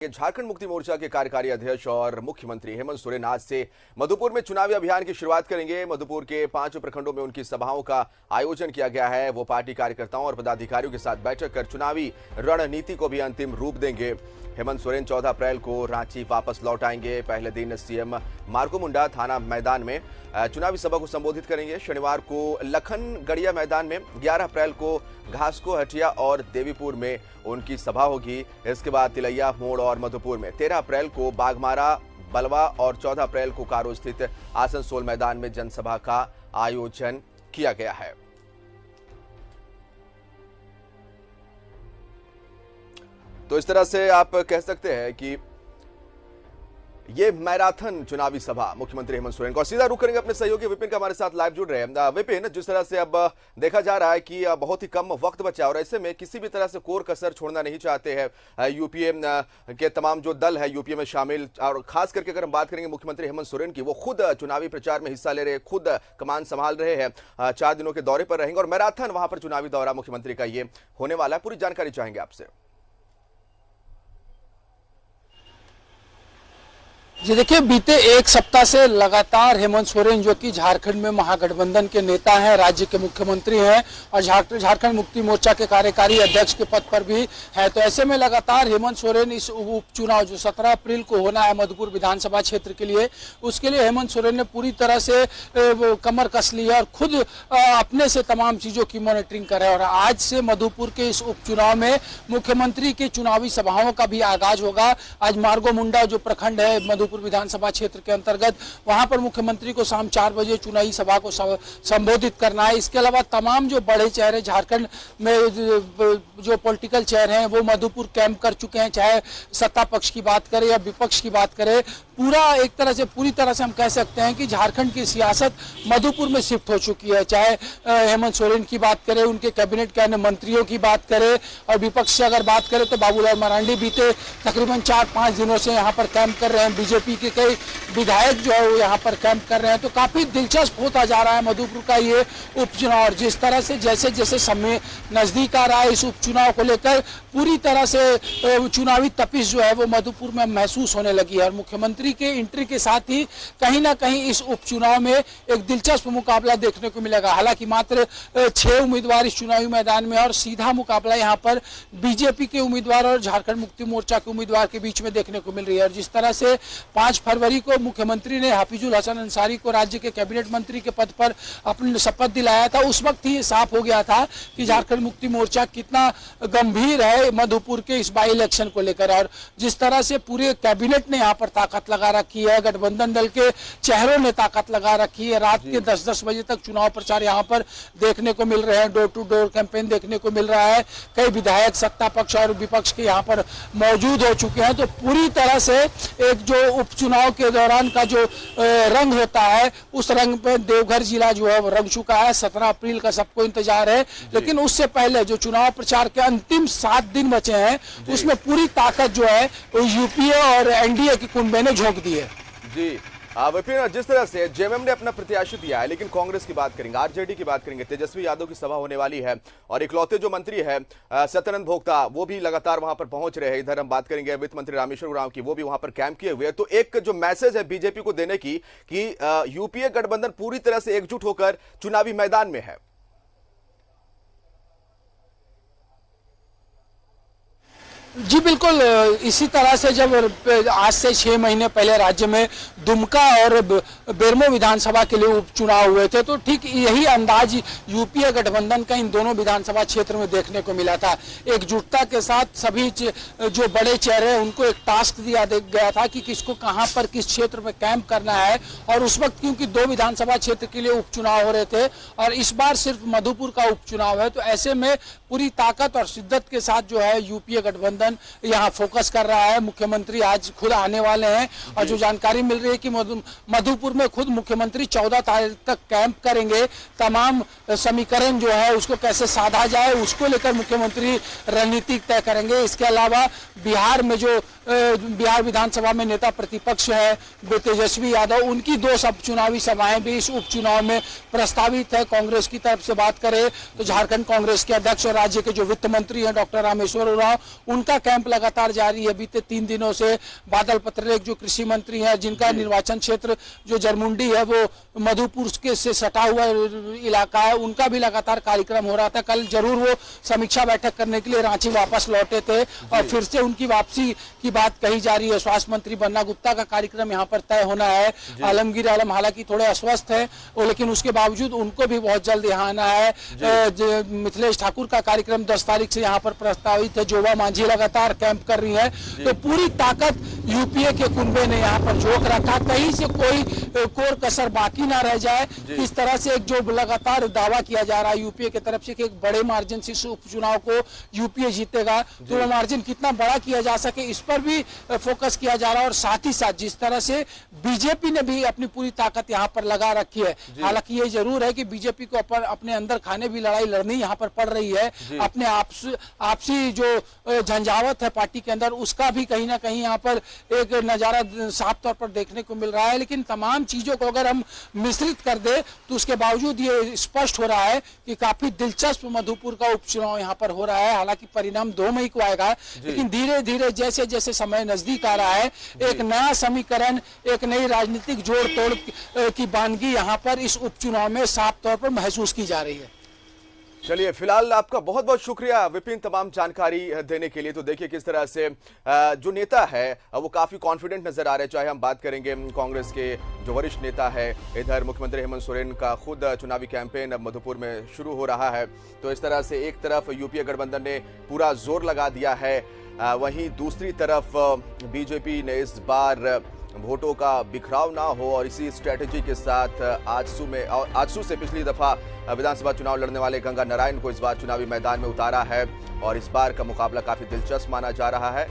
झारखंड मुक्ति मोर्चा के कार्यकारी अध्यक्ष और मुख्यमंत्री हेमंत सोरेन आज से मधुपुर में चुनावी अभियान की शुरुआत करेंगे। मधुपुर के 5 प्रखंडों में उनकी सभाओं का आयोजन किया गया है। वो पार्टी कार्यकर्ताओं और पदाधिकारियों के साथ बैठक कर चुनावी रणनीति को भी अंतिम रूप देंगे। हेमंत सोरेन 14 अप्रैल को रांची वापस लौट आएंगे। पहले दिन सीएम मार्गोमुंडा थाना मैदान में चुनावी सभा को संबोधित करेंगे। शनिवार को लखनगढ़िया मैदान में, 11 अप्रैल को घासको, हटिया और देवीपुर में उनकी सभा होगी। इसके बाद तिलैया मोड़ और मधुपुर में 13 अप्रैल को बागमारा, बलवा और 14 अप्रैल को कारो स्थित आसनसोल मैदान में जनसभा का आयोजन किया गया है। तो इस तरह से आप कह सकते हैं कि ये मैराथन चुनावी सभा मुख्यमंत्री हेमंत सोरेन को। सीधा रुख करेंगे अपने सहयोगी विपिन का हमारे साथ लाइव जुड़ रहे हैं। विपिन, जिस तरह से अब देखा जा रहा है कि बहुत ही कम वक्त बचा और ऐसे में किसी भी तरह से कोर कसर छोड़ना नहीं चाहते हैं यूपीए के तमाम जो दल है यूपीए में शामिल, और खास करके अगर हम बात करेंगे मुख्यमंत्री हेमंत सोरेन की, वो खुद चुनावी प्रचार में हिस्सा ले रहे हैं, खुद कमान संभाल रहे हैं, 4 दिनों के दौरे पर रहेंगे और मैराथन वहां पर चुनावी दौरा मुख्यमंत्री का ये होने वाला है। पूरी जानकारी चाहेंगे आपसे। जी देखिए, बीते एक सप्ताह से लगातार हेमंत सोरेन, जो कि झारखंड में महागठबंधन के नेता हैं, राज्य के मुख्यमंत्री हैं और झारखंड मुक्ति मोर्चा के कार्यकारी अध्यक्ष के पद पर भी है, तो ऐसे में लगातार हेमंत सोरेन इस उपचुनाव जो 17 अप्रैल को होना है मधुपुर विधानसभा क्षेत्र के लिए, उसके लिए हेमंत सोरेन ने पूरी तरह से कमर कस ली है और खुद अपने से तमाम चीजों की मॉनिटरिंग कर रहे हैं। और आज से मधुपुर के इस उपचुनाव में मुख्यमंत्री की चुनावी सभाओं का भी आगाज होगा। आज मार्गोमुंडा जो प्रखंड है मधुपुर विधानसभा क्षेत्र के अंतर्गत, वहां पर मुख्यमंत्री को शाम 4 बजे चुनावी सभा को संबोधित करना है। इसके अलावा तमाम जो बड़े चेहरे झारखंड में जो पॉलिटिकल चेहरे हैं वो मधुपुर कैंप कर चुके हैं, चाहे सत्ता पक्ष की बात करें या विपक्ष की बात करें। एक तरह से पूरी तरह से हम कह सकते हैं कि झारखंड की सियासत मधुपुर में शिफ्ट हो चुकी है। चाहे हेमंत सोरेन की बात करें, उनके कैबिनेट के अन्य मंत्रियों की बात करें और विपक्ष से अगर बात करें तो बाबूलाल मरांडी बीते तकरीबन 4-5 दिनों से यहाँ पर कैंप कर रहे हैं। बीजेपी के कई विधायक जो है वो यहाँ पर कैंप कर रहे हैं। तो काफी दिलचस्प होता जा रहा है मधुपुर का ये उपचुनाव। और जिस तरह से जैसे जैसे समय नजदीक आ रहा है इस उपचुनाव को लेकर पूरी तरह से चुनावी तपिश जो है वो मधुपुर में महसूस होने लगी है। और मुख्यमंत्री के एंट्री के साथ ही कहीं ना कहीं इस उपचुनाव में एक दिलचस्प मुकाबला देखने को मिलेगा। हालांकि मात्र 6 उम्मीदवार इस चुनावी मैदान में और सीधा मुकाबला यहाँ पर बीजेपी के उम्मीदवार और झारखंड मुक्ति मोर्चा के उम्मीदवार के बीच में देखने को मिल रही है। और जिस तरह से 5 फरवरी को मुख्यमंत्री ने हफीजुल हसन अंसारी को राज्य के कैबिनेट मंत्री के पद पर अपनी शपथ दिलाया था, उस वक्त ही साफ हो गया था कि झारखंड मुक्ति मोर्चा कितना गंभीर है मधुपुर के इस बाई इलेक्शन को लेकर। और जिस तरह से पूरे कैबिनेट ने यहाँ पर ताकत लगा रखी है, गठबंधन दल के चेहरों ने ताकत लगा रखी है। रात के 10-10 बजे तक चुनाव प्रचार यहाँ पर देखने को मिल रहे हैं, डोर टू डोर कैंपेन देखने को मिल रहा है। कई विधायक सत्ता पक्ष और विपक्ष के यहाँ पर मौजूद हो चुके हैं। तो पूरी तरह से एक जो उपचुनाव के दौरान का जो रंग होता है उस रंग पे देवघर जिला जो है वो रंग चुका है। 17 अप्रैल का सबको इंतजार है, लेकिन उससे पहले जो चुनाव प्रचार के अंतिम 7 दिन बचे हैं उसमें पूरी ताकत जो है यूपीए और एनडीए की कुंभे ने झोंक दी है। जी विपिन, जिस तरह से जेएमएम ने अपना प्रत्याशी दिया है, लेकिन कांग्रेस की बात करेंगे, आरजेडी की बात करेंगे, तेजस्वी यादव की सभा होने वाली है और इकलौते जो मंत्री है सत्यानंद भोक्ता, वो भी लगातार वहां पर पहुंच रहे हैं। इधर हम बात करेंगे वित्त मंत्री रामेश्वर उरांव की, वो भी वहां पर कैंप किए हुए हैं। तो एक जो मैसेज है बीजेपी को देने की कि यूपीए गठबंधन पूरी तरह से एकजुट होकर चुनावी मैदान में है। जी बिल्कुल, इसी तरह से जब आज से 6 महीने पहले राज्य में दुमका और बेरमो विधानसभा के लिए उपचुनाव हुए थे, तो ठीक यही अंदाज यूपीए गठबंधन का इन दोनों विधानसभा क्षेत्र में देखने को मिला था। एकजुटता के साथ सभी जो बड़े चेहरे हैं उनको एक टास्क दिया गया था कि किसको कहां पर किस क्षेत्र में कैंप करना है। और उस वक्त क्योंकि 2 विधानसभा क्षेत्र के लिए उपचुनाव हो रहे थे और इस बार सिर्फ मधुपुर का उपचुनाव है, तो ऐसे में पूरी ताकत और शिद्दत के साथ जो है यूपीए गठबंधन यहाँ फोकस कर रहा है। मुख्यमंत्री आज खुद आने वाले हैं और जो जानकारी मिल रही है कि मधुपुर में खुद मुख्यमंत्री 14 तारीख तक कैंप करेंगे। तमाम समीकरण जो है उसको कैसे साधा जाए उसको लेकर मुख्यमंत्री रणनीति तय करेंगे। इसके अलावा बिहार में जो बिहार विधानसभा में नेता प्रतिपक्ष है तेजस्वी यादव, उनकी 2 चुनावी सभाएं भी इस उपचुनाव में प्रस्तावित है। कांग्रेस की तरफ से बात करें तो झारखंड कांग्रेस के अध्यक्ष और राज्य के जो वित्त मंत्री हैं डॉक्टर रामेश्वर उरांव, उनका उनका कैंप लगातार जारी है। बीते 3 दिनों से बादल पत्रलेख जो कृषि मंत्री हैं, जिनका निर्वाचन क्षेत्र जो जरमुंडी है वो मधुपुर के से सटा हुआ इलाका है, उनका भी लगातार कार्यक्रम हो रहा था। कल जरूर वो समीक्षा बैठक करने के लिए रांची वापस लौटे थे और फिर से उनकी वापसी की बात कही जा रही है। स्वास्थ्य मंत्री बन्ना गुप्ता का कार्यक्रम यहाँ पर तय होना है। आलमगीर आलम हालांकि थोड़े अस्वस्थ है, लेकिन उसके बावजूद उनको भी बहुत जल्द यहाँ आना है। मिथिलेश ठाकुर का कार्यक्रम 10 तारीख से यहाँ पर प्रस्तावित है। जोबा मांझी लगातार कैंप कर रही है। तो पूरी ताकत यूपीए के कुंबे ने यहाँ पर झोंक रखा, कहीं से कोई कोर कसर बाकी ना रह जाए। इस तरह से एक जो लगातार दावा किया जा रहा है यूपीए की तरफ से कि एक बड़े मार्जिन से उपचुनाव को यूपीए जीतेगा, तो वो मार्जिन कितना बड़ा किया जा सके इस पर भी फोकस किया जा रहा है। और साथ ही साथ जिस तरह से बीजेपी ने भी अपनी पूरी ताकत यहाँ पर लगा रखी है। हालांकि ये जरूर है कि बीजेपी को अपने अंदर खाने भी लड़ाई लड़नी यहाँ पर पड़ रही है। अपने आपसी जो झंझावत है पार्टी के अंदर, उसका भी कहीं ना कहीं यहाँ पर एक नजारा साफ तौर पर देखने को मिल रहा है। लेकिन तमाम चीजों को अगर हम मिश्रित कर दे तो उसके बावजूद ये स्पष्ट हो रहा है कि काफी दिलचस्प मधुपुर का उपचुनाव यहाँ पर हो रहा है। हालांकि परिणाम 2 मई को आएगा, लेकिन धीरे धीरे जैसे जैसे समय नजदीक आ रहा है, एक नया समीकरण, एक नई राजनीतिक जोड़ तोड़ की वानगी यहाँ पर इस उपचुनाव में साफ तौर पर महसूस की जा रही है। चलिए, फिलहाल आपका बहुत बहुत शुक्रिया विपिन तमाम जानकारी देने के लिए। तो देखिए किस तरह से जो नेता है वो काफी कॉन्फिडेंट नजर आ रहे हैं। चाहे हम बात करेंगे कांग्रेस के जो वरिष्ठ नेता है, इधर मुख्यमंत्री हेमंत सोरेन का खुद चुनावी कैंपेन अब मधुपुर में शुरू हो रहा है। तो इस तरह से एक तरफ यूपीए गठबंधन ने पूरा जोर लगा दिया है, वहीं दूसरी तरफ बीजेपी ने इस बार वोटों का बिखराव ना हो और इसी स्ट्रेटेजी के साथ आजसू से पिछली दफा विधानसभा चुनाव लड़ने वाले गंगा नारायण को इस बार चुनावी मैदान में उतारा है और इस बार का मुकाबला काफी दिलचस्प माना जा रहा है।